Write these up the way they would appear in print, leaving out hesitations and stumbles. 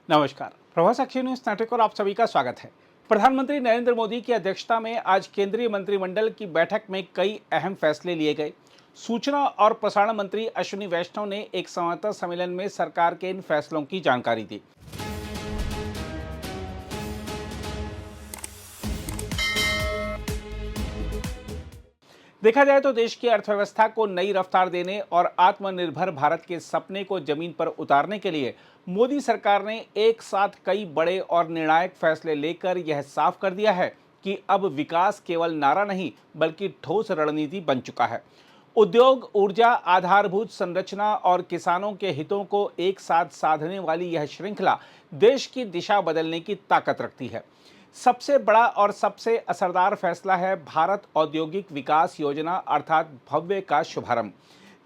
नमस्कार। Prabhas Akshay news network और आप सभी का स्वागत है। प्रधानमंत्री नरेंद्र मोदी की अध्यक्षता में आज केंद्रीय मंत्रिमंडल की बैठक में कई अहम फैसले लिए गए। सूचना और प्रसारण मंत्री अश्विनी वैष्णव ने एक संवाददाता सम्मेलन में सरकार के इन फैसलों की जानकारी दी। देखा जाए तो देश की अर्थव्यवस्था को नई रफ्तार देने और आत्मनिर्भर भारत के सपने को जमीन पर उतारने के लिए मोदी सरकार ने एक साथ कई बड़े और निर्णायक फैसले लेकर यह साफ कर दिया है कि अब विकास केवल नारा नहीं बल्कि ठोस रणनीति बन चुका है। उद्योग, ऊर्जा, आधारभूत संरचना और किसानों के हितों को एक साथ साधने वाली यह श्रृंखला देश की दिशा बदलने की ताकत रखती है। सबसे बड़ा और सबसे असरदार फैसला है भारत औद्योगिक विकास योजना अर्थात भव्य का शुभारंभ।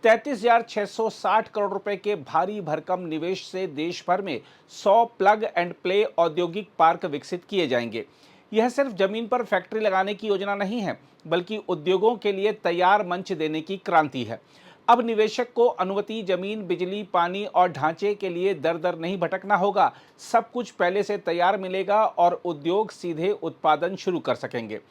33,660 करोड़ रुपए के भारी भरकम निवेश से देश भर में 100 प्लग एंड प्ले औद्योगिक पार्क विकसित किए जाएंगे। यह सिर्फ जमीन पर फैक्ट्री लगाने की योजना नहीं है, बल्कि उद्योगों के लिए तैयार मंच देने की क्रांति है। अब निवेशक को अनुमति, जमीन, बिजली, पानी और ढांचे के लिए दर दर नहीं भटकना होगा। सब कुछ पहले से तैयार मिलेगा और उद्योग सीधे उत्पादन शुरू कर सकेंगे।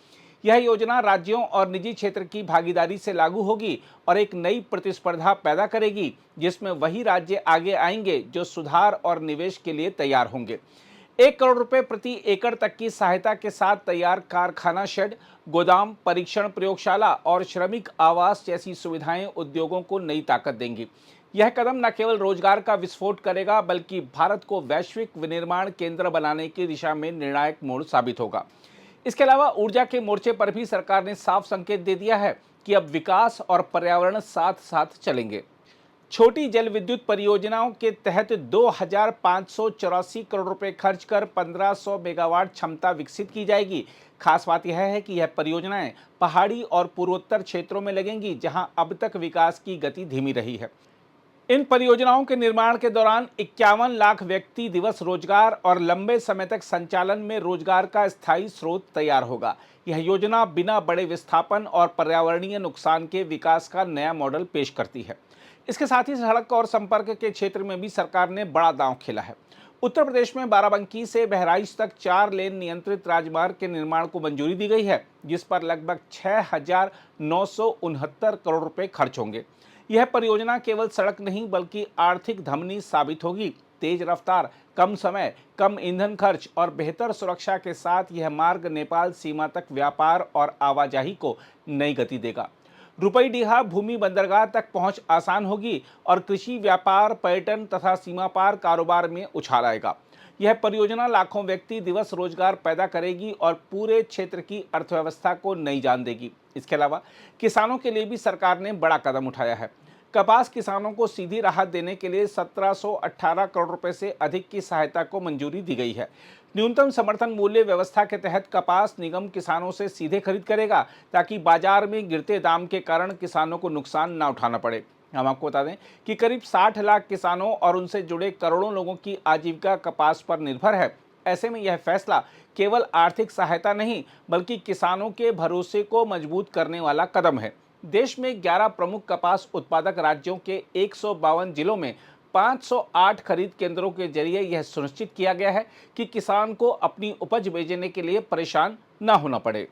यह योजना राज्यों और निजी क्षेत्र की भागीदारी से लागू होगी और एक नई प्रतिस्पर्धा पैदा करेगी, जिसमें वही राज्य आगे आएंगे जो सुधार और निवेश के लिए तैयार होंगे। 1 करोड़ रुपए प्रति एकड़ तक की सहायता के साथ तैयार कारखाना शेड, गोदाम, परीक्षण प्रयोगशाला और श्रमिक आवास जैसी सुविधाएं उद्योगों को नई ताकत देंगी। यह कदम न केवल रोजगार का विस्फोट करेगा, बल्कि भारत को वैश्विक विनिर्माण केंद्र बनाने की दिशा में निर्णायक मोड़ साबित होगा। इसके अलावा ऊर्जा के मोर्चे पर भी सरकार ने साफ संकेत दे दिया है कि अब विकास और पर्यावरण साथ साथ चलेंगे। छोटी जल विद्युत परियोजनाओं के तहत 2,584 करोड़ रुपए खर्च कर 1,500 मेगावाट क्षमता विकसित की जाएगी। खास बात यह है कि यह परियोजनाएं पहाड़ी और पूर्वोत्तर क्षेत्रों में लगेंगी, जहां अब तक विकास की गति धीमी रही है। इन परियोजनाओं के निर्माण के दौरान 51 लाख व्यक्ति दिवस रोजगार और लंबे समय तक संचालन में रोजगार का स्थायी स्रोत तैयार होगा। यह योजना बिना बड़े विस्थापन और पर्यावरणीय नुकसान के विकास का नया मॉडल पेश करती है। इसके साथ ही सड़क और संपर्क के क्षेत्र में भी सरकार ने बड़ा दांव खेला है। उत्तर प्रदेश में बाराबंकी से बहराइच तक 4 लेन नियंत्रित राजमार्ग के निर्माण को मंजूरी दी गई है, जिस पर लगभग 6,969 करोड़ रुपए खर्च होंगे। यह परियोजना केवल सड़क नहीं बल्कि आर्थिक धमनी साबित होगी। तेज रफ्तार, कम समय, कम ईंधन खर्च और बेहतर सुरक्षा के साथ यह मार्ग नेपाल सीमा तक व्यापार और आवाजाही को नई गति देगा। रुपईडीहा भूमि बंदरगाह तक पहुंच आसान होगी और कृषि, व्यापार, पर्यटन तथा सीमा पार कारोबार में उछाल आएगा। यह परियोजना लाखों व्यक्ति दिवस रोजगार पैदा करेगी और पूरे क्षेत्र की अर्थव्यवस्था को नई जान देगी। इसके अलावा किसानों के लिए भी सरकार ने बड़ा कदम उठाया है। कपास किसानों को सीधी राहत देने के लिए 1718 करोड़ रुपए से अधिक की सहायता को मंजूरी दी गई है। न्यूनतम समर्थन मूल्य व्यवस्था के तहत कपास निगम किसानों से सीधे खरीद करेगा, ताकि बाजार में गिरते दाम के कारण किसानों को नुकसान न उठाना पड़े। हम आपको बता दें कि करीब 60 लाख किसानों और उनसे जुड़े करोड़ों लोगों की आजीविका कपास पर निर्भर है। ऐसे में यह फैसला केवल आर्थिक सहायता नहीं बल्कि किसानों के भरोसे को मजबूत करने वाला कदम है। देश में 11 प्रमुख कपास उत्पादक राज्यों के 152 जिलों में 508 खरीद केंद्रों के जरिए यह सुनिश्चित किया गया है कि किसान को अपनी उपज बेचने के लिए परेशान न होना पड़े।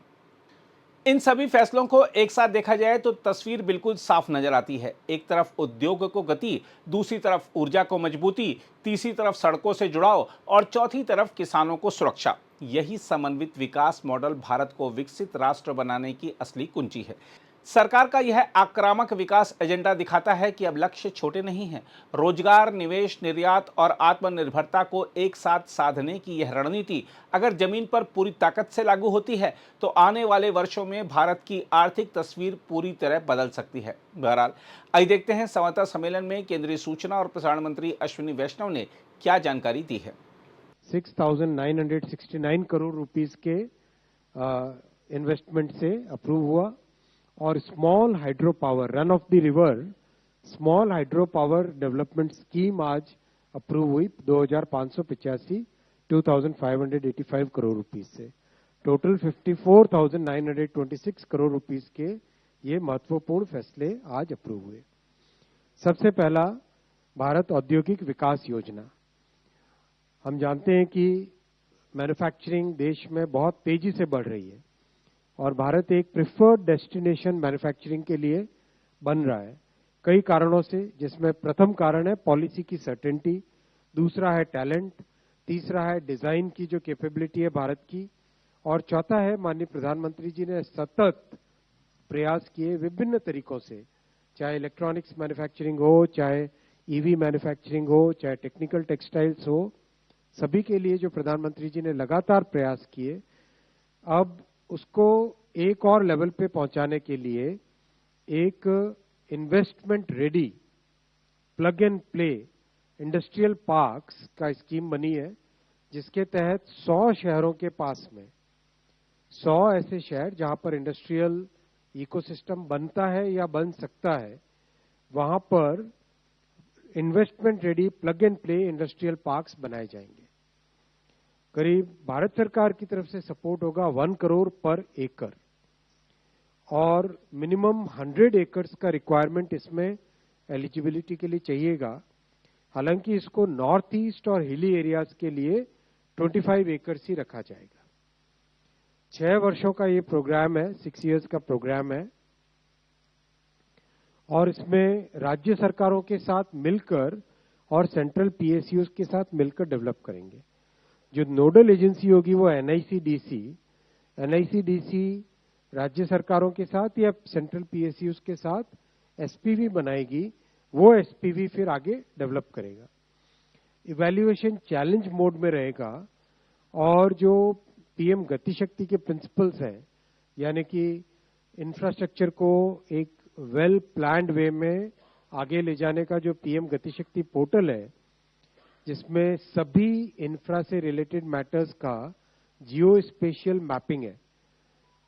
इन सभी फैसलों को एक साथ देखा जाए तो तस्वीर बिल्कुल साफ नजर आती है। एक तरफ उद्योग को गति, दूसरी तरफ ऊर्जा को मजबूती, तीसरी तरफ सड़कों से जुड़ाव और चौथी तरफ किसानों को सुरक्षा। यही समन्वित विकास मॉडल भारत को विकसित राष्ट्र बनाने की असली कुंजी है। सरकार का यह आक्रामक विकास एजेंडा दिखाता है कि अब लक्ष्य छोटे नहीं हैं। रोजगार, निवेश, निर्यात और आत्मनिर्भरता को एक साथ साधने की यह रणनीति अगर जमीन पर पूरी ताकत से लागू होती है तो आने वाले वर्षों में भारत की आर्थिक तस्वीर पूरी तरह बदल सकती है। बहरहाल, आइए देखते हैं संवाददाता सम्मेलन में केंद्रीय सूचना और प्रसारण मंत्री अश्विनी वैष्णव ने क्या जानकारी दी है। 6,969 करोड़ रुपीस के इन्वेस्टमेंट से अप्रूव हुआ और small hydro power run of the river small hydro power development scheme आज अप्रूव हुई 2,585 करोड़ रुपीस से। टोटल 54,926 करोड़ रुपीस के ये महत्वपूर्ण फैसले आज अप्रूव हुए। सबसे पहला भारत औद्योगिक विकास योजना। हम जानते हैं कि मैन्युफैक्चरिंग देश में बहुत तेजी से बढ़ रही है और भारत एक प्रिफर्ड डेस्टिनेशन मैन्युफैक्चरिंग के लिए बन रहा है कई कारणों से, जिसमें प्रथम कारण है पॉलिसी की सर्टेनिटी, दूसरा है टैलेंट, तीसरा है डिजाइन की जो कैपेबिलिटी है भारत की, और चौथा है माननीय प्रधानमंत्री जी ने सतत प्रयास किए विभिन्न तरीकों से, चाहे इलेक्ट्रॉनिक्स मैन्युफैक्चरिंग हो, चाहे ईवी मैन्युफैक्चरिंग हो, चाहे टेक्निकल टेक्सटाइल्स हो, सभी के लिए जो प्रधानमंत्री जी ने लगातार प्रयास किए, अब उसको एक और लेवल पे पहुंचाने के लिए एक investment ready plug and play industrial parks का स्कीम बनी है, जिसके तहत 100 शहरों के पास में 100 ऐसे शहर जहां पर इंडस्ट्रियल इकोसिस्टम बनता है या बन सकता है, वहां पर investment ready plug and play industrial parks बनाए जाएंगे। करीब भारत सरकार की तरफ से सपोर्ट होगा 1 करोड़ पर एकड़ और मिनिमम 100 एकर्स का रिक्वायरमेंट इसमें एलिजिबिलिटी के लिए चाहिएगा। हालांकि इसको नॉर्थ ईस्ट और हिली एरियाज के लिए 25 एकर्स ही रखा जाएगा। 6 वर्षों का ये प्रोग्राम है, 6 इयर्स का प्रोग्राम है और इसमें राज्य सरकारों के साथ मिलकर और सेंट्रल पीएसयूज के साथ मिलकर डेवलप करेंगे। जो नोडल एजेंसी होगी वो एनआईसीडीसी राज्य सरकारों के साथ या सेंट्रल पीएसयूज के साथ एसपीवी बनाएगी, वो एसपीवी फिर आगे डेवलप करेगा। इवैल्यूएशन चैलेंज मोड में रहेगा और जो पीएम गति शक्ति के प्रिंसिपल्स हैं, यानी कि इंफ्रास्ट्रक्चर को एक वेल प्लान्ड वे में आगे ले जाने का जो पीएम गति शक्ति पोर्टल है, जिसमें सभी इंफ्रा से रिलेटेड मैटर्स का जियो स्पेशियल मैपिंग है,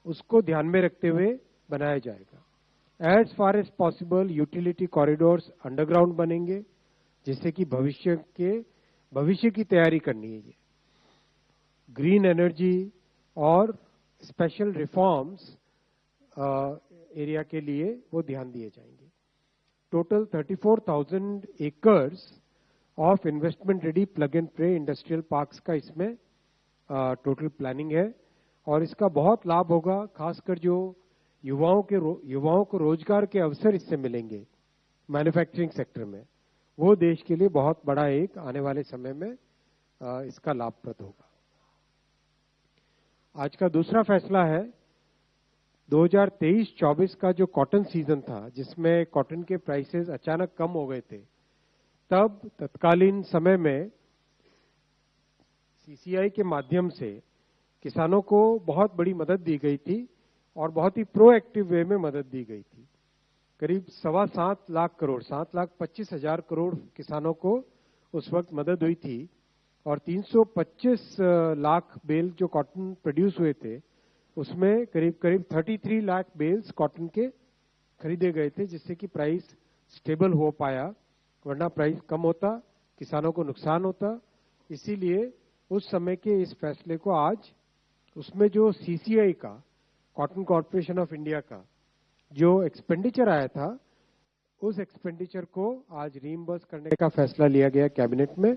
उसको ध्यान में रखते हुए बनाया जाएगा। As far as possible utility corridors underground बनेंगे, जिससे कि भविष्य की तैयारी करनी है। ये ग्रीन एनर्जी और स्पेशल रिफॉर्म्स एरिया के लिए वो ध्यान दिए जाएंगे। Total 34,000 acres of investment ready plug and play industrial parks का इसमें टोटल प्लानिंग है और इसका बहुत लाभ होगा, खासकर जो युवाओं को रोजगार के अवसर इससे मिलेंगे मैन्युफैक्चरिंग सेक्टर में, वो देश के लिए बहुत बड़ा एक आने वाले समय में इसका लाभप्रद होगा। आज का दूसरा फैसला है 2023-24 का जो कॉटन सीजन था, जिसमें कॉटन के प्राइसेस अचानक कम हो गए थे, तब तत्कालीन समय में सीसीआई के माध्यम से किसानों को बहुत बड़ी मदद दी गई थी और बहुत ही प्रोएक्टिव वे में मदद दी गई थी। करीब 7.25 लाख करोड़, 7,25,000 करोड़ किसानों को उस वक्त मदद हुई थी और 325 लाख बेल जो कॉटन प्रोड्यूस हुए थे, उसमें करीब 33 लाख बेल्स कॉटन के खरीदे गए थे, जिससे कि प्राइस स्टेबल हो पाया, वरना प्राइस कम होता, किसानों को नुकसान होता। इसीलिए उस समय के इस फैसले को आज उसमें जो सीसीआई का, कॉटन कॉर्पोरेशन ऑफ इंडिया का जो एक्सपेंडिचर आया था, उस एक्सपेंडिचर को आज रीइंबर्स करने का फैसला लिया गया कैबिनेट में।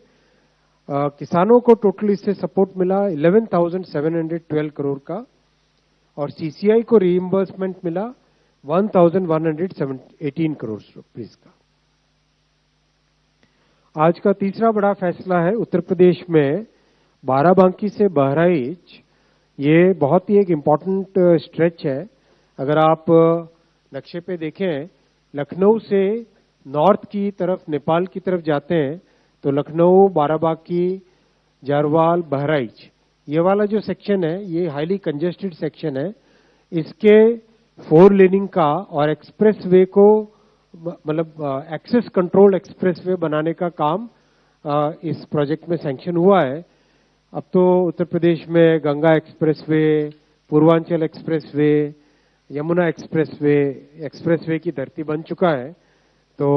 किसानों को टोटल इससे सपोर्ट मिला 11,712 करोड़ का और सीसीआई को रीइंबर्समेंट मिला 1,118 करोड़ रुपीस का। आज का तीसरा बड़ा फैसला है उत्तर प्रदेश में बाराबांकी से बहराइच। ये बहुत ही एक इम्पॉर्टेंट स्ट्रेच है। अगर आप नक्शे पे देखें, लखनऊ से नॉर्थ की तरफ, नेपाल की तरफ जाते हैं तो लखनऊ, बाराबांकी, जारवाल, बहराइच, ये वाला जो सेक्शन है, ये हाईली कंजेस्टेड सेक्शन है। इसके 4 लेनिंग का और एक्सप्रेस वे को, मतलब एक्सेस कंट्रोल एक्सप्रेस वे बनाने का काम इस प्रोजेक्ट में सैंक्शन हुआ है। अब तो उत्तर प्रदेश में Ganga expressway, Purvanchal expressway, Yamuna expressway की धरती बन चुका है। तो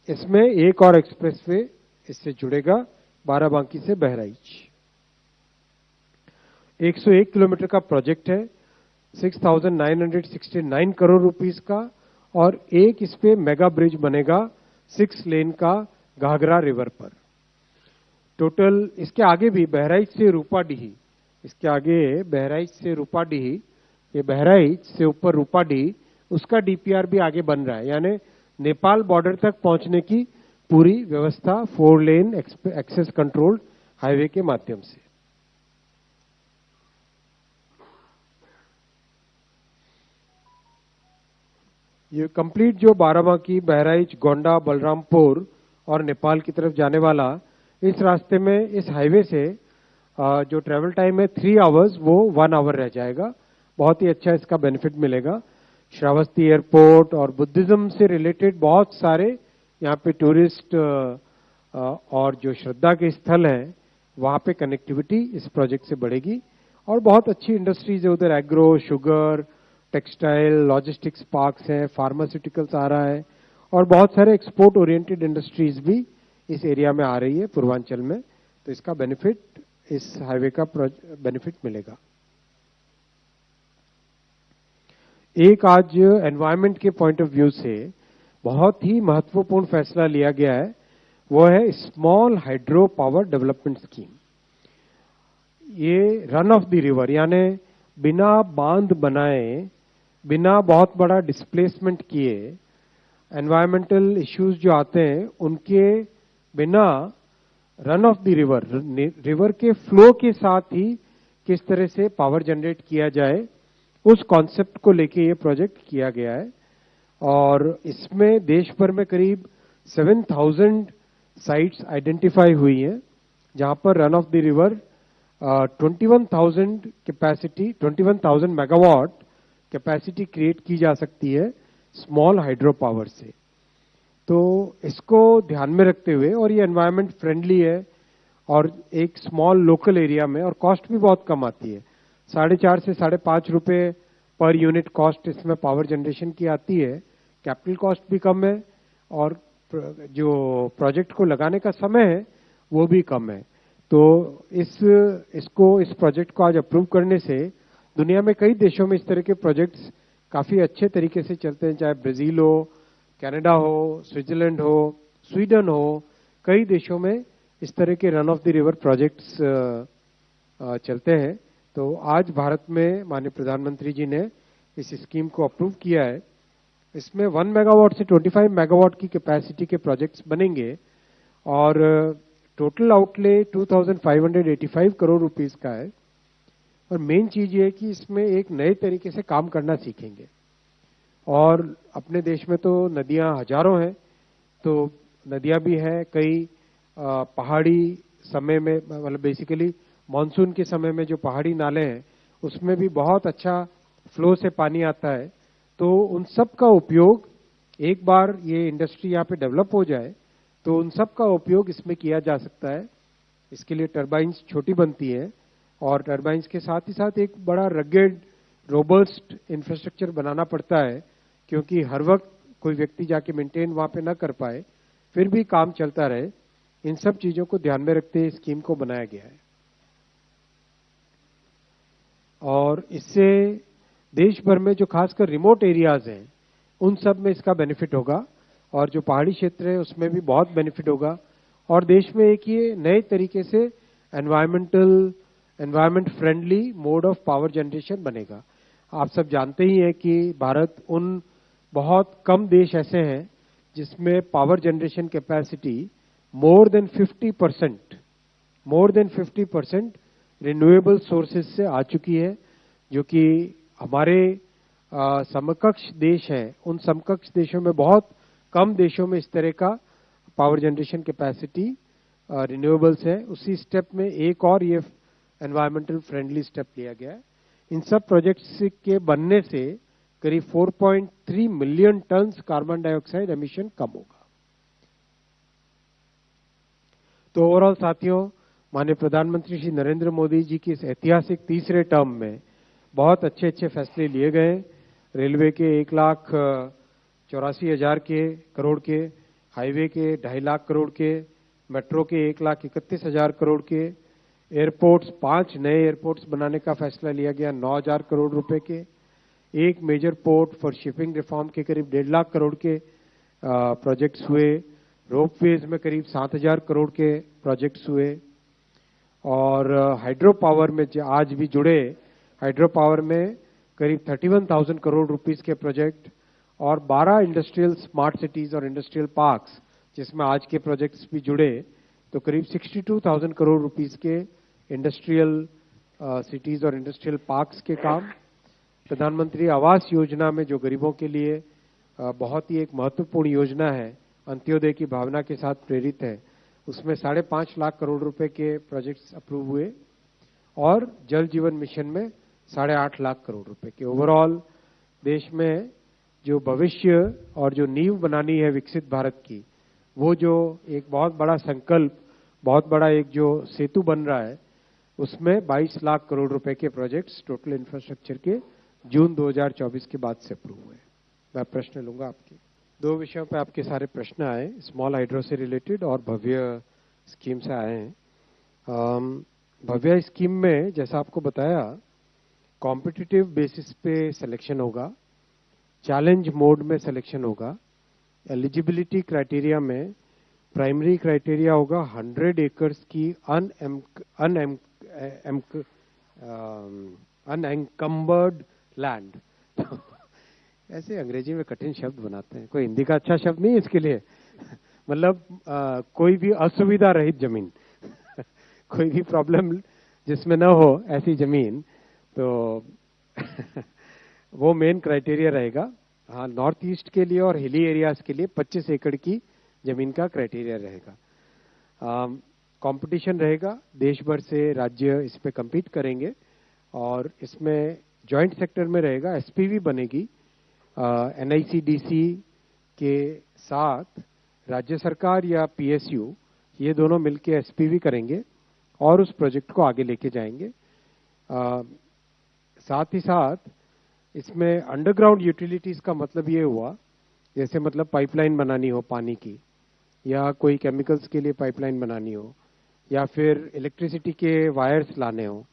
इसमें एक और एक्सप्रेसवे इससे जुड़ेगा बाराबांकी से बहराइच। 101 किलोमीटर का प्रोजेक्ट है, 6,969 करोड़ रुपीस का, और एक इस पे मेगा ब्रिज बनेगा 6 लेन का घाघरा रिवर पर। टोटल इसके आगे भी बहराइच से रूपाडीही, इसके आगे बहराइच से रूपाडीही, ये बहराइच से ऊपर रूपाडीही, उसका डीपीआर भी आगे बन रहा है। यानी नेपाल बॉर्डर तक पहुंचने की पूरी व्यवस्था 4 लेन एक्सेस कंट्रोल हाईवे के माध्यम से। ये कंप्लीट जो बाराबांकी, बहराइच, गोंडा, बलरामपुर और नेपाल की तरफ जाने वाला इस रास्ते में, इस हाईवे से जो ट्रेवल टाइम है 3 आवर्स, वो 1 आवर रह जाएगा। बहुत ही अच्छा इसका बेनिफिट मिलेगा। श्रावस्ती एयरपोर्ट और बुद्धिज्म से रिलेटेड बहुत सारे यहाँ पे टूरिस्ट और जो श्रद्धा के स्थल हैं वहाँ पे कनेक्टिविटी इस प्रोजेक्ट से बढ़ेगी। और बहुत अच्छी इंडस्ट्रीज है उधर, agro, sugar, textile, logistics parks हैं, फार्मास्यूटिकल्स आ रहा है और बहुत सारे एक्सपोर्ट ओरिएंटेड इंडस्ट्रीज भी इस एरिया में आ रही है पूर्वांचल में। तो इसका बेनिफिट, इस हाईवे का बेनिफिट मिलेगा। एक आज एनवायरनमेंट के पॉइंट ऑफ व्यू से बहुत ही महत्वपूर्ण फैसला लिया गया है, वो है small hydro power development scheme. ये रन ऑफ द रिवर, यानी बिना बांध बनाए, बिना बहुत बड़ा डिस्प्लेसमेंट किए, एनवायरमेंटल इश्यूज जो आते हैं उनके बिना run of the river, river के फ्लो के साथ ही किस तरह से पावर जनरेट किया जाए, उस कॉन्सेप्ट को लेके ये प्रोजेक्ट किया गया है। और इसमें देश भर में करीब 7,000 साइट्स आइडेंटिफाई हुई हैं जहां पर run of the river 21,000 capacity, 21,000 megawatt capacity create की जा सकती है स्मॉल हाइड्रो पावर से। तो इसको ध्यान में रखते हुए, और ये एनवायरनमेंट फ्रेंडली है और एक स्मॉल लोकल एरिया में, और कॉस्ट भी बहुत कम आती है, 4.5 से 5.5 रुपए पर यूनिट कॉस्ट इसमें पावर जनरेशन की आती है। कैपिटल कॉस्ट भी कम है और जो प्रोजेक्ट को लगाने का समय है वो भी कम है। तो इस प्रोजेक्ट को आज अप्रूव करने से दुनिया में कई देशों में इस तरह के प्रोजेक्ट्स काफी अच्छे तरीके से चलते हैं, चाहे ब्राजील हो, कनाडा हो, स्विट्जरलैंड हो, स्वीडन हो, कई देशों में इस तरह के run of the river projects चलते हैं। तो आज भारत में माननीय प्रधानमंत्री जी ने इस स्कीम को अप्रूव किया है। इसमें 1 मेगावाट से 25 मेगावाट की कैपेसिटी के प्रोजेक्ट्स बनेंगे और टोटल आउटले 2,585 करोड़ रुपीस का है। और मेन चीज ये है कि इसमें एक नए तरीके से काम करना सीखेंगे। और अपने देश में तो नदियां हजारों हैं, तो नदियां भी हैं कई, पहाड़ी समय में, मतलब बेसिकली मानसून के समय में जो पहाड़ी नाले हैं उसमें भी बहुत अच्छा फ्लो से पानी आता है। तो उन सब का उपयोग, एक बार ये इंडस्ट्री यहाँ पे डेवलप हो जाए तो उन सब का उपयोग इसमें किया जा सकता है। इसके लिए टर्बाइंस छोटी बनती है और टर्बाइंस के साथ ही साथ एक बड़ा रगेड, रोबस्ट इंफ्रास्ट्रक्चर बनाना पड़ता है, क्योंकि हर वक्त कोई व्यक्ति जाके मेंटेन वहां पे ना कर पाए, फिर भी काम चलता रहे। इन सब चीजों को ध्यान में रखते हुए स्कीम को बनाया गया है। और इससे देश भर में जो खासकर रिमोट एरियाज हैं उन सब में इसका बेनिफिट होगा, और जो पहाड़ी क्षेत्र है उसमें भी बहुत बेनिफिट होगा। और देश में एक ये नए तरीके से environment friendly mode of power generation बनेगा। आप सब जानते ही हैं कि भारत उन बहुत कम देश ऐसे हैं जिसमें power generation capacity more than 50% renewable sources से आ चुकी है, जो कि हमारे समकक्ष देश हैं, उन समकक्ष देशों में बहुत कम देशों में इस तरह का पावर जनरेशन कैपेसिटी रिन्यूएबल्स है। उसी स्टेप में एक और ये एनवायरमेंटल फ्रेंडली स्टेप लिया गया है। इन सब प्रोजेक्ट्स के बनने से करीब 4.3 million ton carbon dioxide emission कम होगा। तो ओवरऑल साथियों, माननीय प्रधानमंत्री श्री नरेंद्र मोदी जी की इस ऐतिहासिक तीसरे टर्म में बहुत अच्छे अच्छे फैसले लिए गए। रेलवे के 1,84,000 करोड़ के, हाईवे के 2.5 लाख करोड़ के, मेट्रो के 1,31,000 करोड़ के, एयरपोर्ट्स 5 नए एयरपोर्ट्स बनाने का फैसला लिया गया 9,000 करोड़ रुपए के, एक major port for shipping reform के करीब 1.5 लाख करोड़ के प्रोजेक्ट्स हुए, रोपवेज में करीब 7,000 करोड़ के प्रोजेक्ट्स हुए, और हाइड्रो पावर में आज भी जुड़े हाइड्रो पावर में करीब 31,000 करोड़ रुपीस के प्रोजेक्ट और 12 इंडस्ट्रियल स्मार्ट सिटीज और इंडस्ट्रियल पार्क्स जिसमें आज के प्रोजेक्ट्स भी जुड़े, तो करीब 62,000 करोड़ रुपीस के इंडस्ट्रियल सिटीज और इंडस्ट्रियल पार्क्स के काम। प्रधानमंत्री आवास योजना में जो गरीबों के लिए बहुत ही एक महत्वपूर्ण योजना है, अंत्योदय की भावना के साथ प्रेरित है, उसमें 5.5 लाख करोड़ रुपए के प्रोजेक्ट्स अप्रूव हुए और जल जीवन मिशन में 8.5 लाख करोड़ रुपए के। ओवरऑल देश में जो भविष्य और जो नींव बनानी है विकसित भारत की, वो जो एक बहुत बड़ा संकल्प, बहुत बड़ा एक जो सेतु बन रहा है, उसमें 22 लाख करोड़ रुपए के प्रोजेक्ट्स टोटल इंफ्रास्ट्रक्चर के जून 2024 के बाद से अप्रूव हुए। मैं प्रश्न लूंगा आपके। 2 विषयों पे आपके सारे प्रश्न आए, स्मॉल हाइड्रो से रिलेटेड और भव्य स्कीम से आए हैं। भव्य स्कीम में जैसा आपको बताया, कॉम्पिटिटिव बेसिस पे सिलेक्शन होगा, चैलेंज मोड में सिलेक्शन होगा। एलिजिबिलिटी क्राइटेरिया में प्राइमरी क्राइटेरिया होगा 100 एकर्स की अनएंकम्बर्ड लैंड। ऐसे अंग्रेजी में कठिन शब्द बनाते हैं, कोई हिंदी का अच्छा शब्द नहीं है इसके लिए। मतलब कोई भी असुविधा रहित जमीन कोई भी प्रॉब्लम जिसमें ना हो ऐसी जमीन, तो वो मेन क्राइटेरिया रहेगा। हाँ, नॉर्थ ईस्ट के लिए और हिली एरियाज के लिए 25 एकड़ की जमीन का क्राइटेरिया रहेगा। कंपटीशन रहेगा, देश भर से राज्य इस पे compete करेंगे और इसमें जॉइंट सेक्टर में रहेगा, एसपीवी बनेगी। एनआईसीडीसी के साथ राज्य सरकार या पीएसयू ये दोनों मिलकर एसपीवी करेंगे और उस प्रोजेक्ट को आगे लेके जाएंगे। साथ ही साथ इसमें अंडरग्राउंड यूटिलिटीज का मतलब ये हुआ, जैसे मतलब पाइपलाइन बनानी हो पानी की, या कोई केमिकल्स के लिए पाइपलाइन बनानी हो, या फिर इलेक्ट्रिसिटी के वायर्स लाने हो,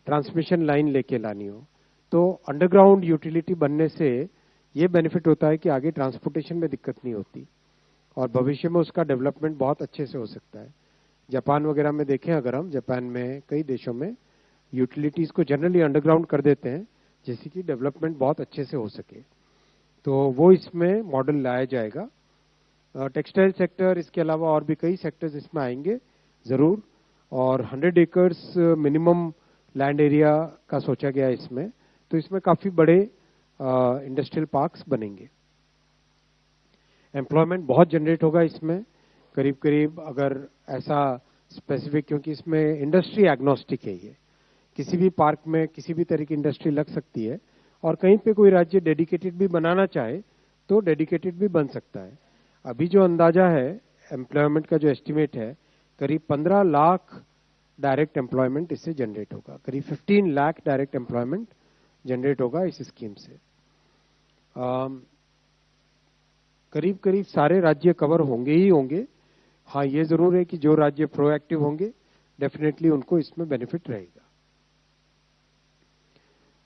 ट्रांसमिशन लाइन लेके लानी हो, तो अंडरग्राउंड यूटिलिटी बनने से ये बेनिफिट होता है कि आगे ट्रांसपोर्टेशन में दिक्कत नहीं होती और भविष्य में उसका डेवलपमेंट बहुत अच्छे से हो सकता है। जापान वगैरह में देखें अगर हम, जापान में कई देशों में यूटिलिटीज को जनरली अंडरग्राउंड कर देते हैं जिससे कि डेवलपमेंट बहुत अच्छे से हो सके, तो वो इसमें मॉडल लाया जाएगा। टेक्सटाइल सेक्टर, इसके अलावा और भी कई सेक्टर्स इसमें आएंगे जरूर, और 100 एकर्स मिनिमम लैंड एरिया का सोचा गया है इसमें, तो इसमें काफी बड़े इंडस्ट्रियल पार्क्स बनेंगे। एम्प्लॉयमेंट बहुत जनरेट होगा इसमें, करीब करीब अगर ऐसा स्पेसिफिक, क्योंकि इसमें इंडस्ट्री एग्नोस्टिक है, ये किसी भी पार्क में किसी भी तरह की इंडस्ट्री लग सकती है और कहीं पे कोई राज्य डेडिकेटेड भी बनाना चाहे तो डेडिकेटेड भी बन सकता है। अभी जो अंदाजा है एम्प्लॉयमेंट का, जो एस्टिमेट है, करीब 15 लाख डायरेक्ट एम्प्लॉयमेंट इससे जनरेट होगा, करीब 15 लाख डायरेक्ट एम्प्लॉयमेंट जनरेट होगा इस स्कीम से। करीब करीब सारे राज्य कवर होंगे ही होंगे। हाँ, ये जरूर है कि जो राज्य प्रोएक्टिव होंगे डेफिनेटली उनको इसमें बेनिफिट रहेगा।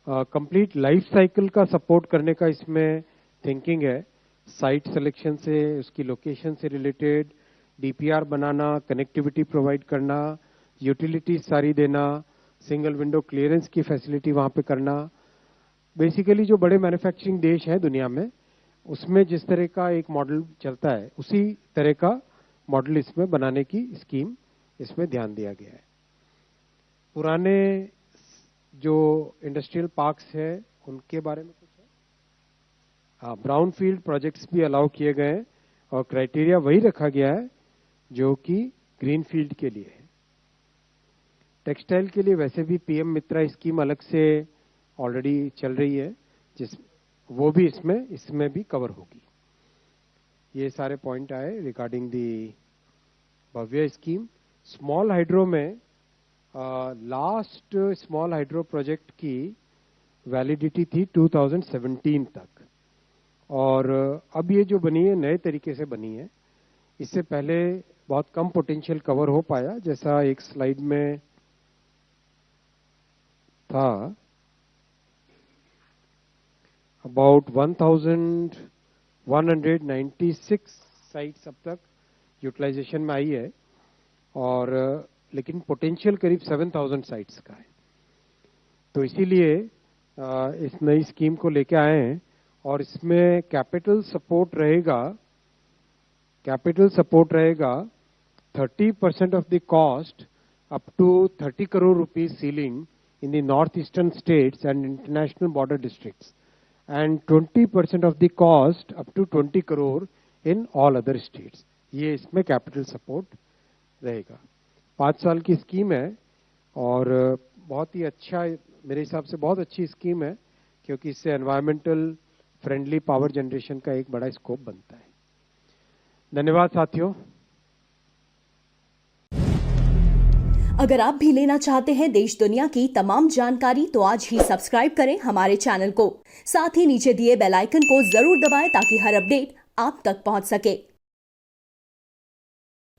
कंप्लीट लाइफ साइकिल का सपोर्ट करने का इसमें थिंकिंग है, साइट सिलेक्शन से, उसकी लोकेशन से रिलेटेड, डीपीआर बनाना, कनेक्टिविटी प्रोवाइड करना, यूटिलिटीज सारी देना, सिंगल विंडो क्लियरेंस की फैसिलिटी वहां पे करना। बेसिकली जो बड़े मैन्युफैक्चरिंग देश हैं दुनिया में, उसमें जिस तरह का एक मॉडल चलता है उसी तरह का मॉडल इसमें बनाने की स्कीम इसमें ध्यान दिया गया है। पुराने जो इंडस्ट्रियल पार्क्स है उनके बारे में कुछ है? हाँ, ब्राउन फील्ड प्रोजेक्ट्स भी अलाउ किए गए हैं और क्राइटेरिया वही रखा गया है जो कि ग्रीन फील्ड के लिए है। टेक्सटाइल के लिए वैसे भी पीएम मित्रा स्कीम अलग से ऑलरेडी चल रही है, वो भी इसमें भी कवर होगी। ये सारे पॉइंट आए regarding the Bhavya scheme. Small hydro में लास्ट स्मॉल हाइड्रो प्रोजेक्ट की वैलिडिटी थी 2017 तक, और अब ये जो बनी है नए तरीके से बनी है। इससे पहले बहुत कम पोटेंशियल कवर हो पाया, जैसा एक स्लाइड में था। अबाउट 1196 साइट्स अब तक यूटिलाइजेशन में आई है और लेकिन पोटेंशियल करीब 7,000 साइट्स का है। तो इसीलिए इस नई स्कीम को लेके आए हैं और इसमें कैपिटल सपोर्ट रहेगा 30% of the cost up to 30 crore rupees ceiling in the northeastern states and international border districts, and 20% of the cost up to 20 crore in all other states. ये इसमें कैपिटल सपोर्ट रहेगा। 5 साल की स्कीम है और बहुत ही अच्छा, मेरे हिसाब से बहुत अच्छी स्कीम है, क्योंकि इससे एनवायरमेंटल फ्रेंडली पावर जनरेशन का एक बड़ा स्कोप बनता है। धन्यवाद साथियों। अगर आप भी लेना चाहते हैं देश दुनिया की तमाम जानकारी तो आज ही सब्सक्राइब करें हमारे चैनल को। साथ ही नीचे दिए बेल आइकन को जरूर दबाएं ताकि हर अपडेट आप तक पहुंच सके।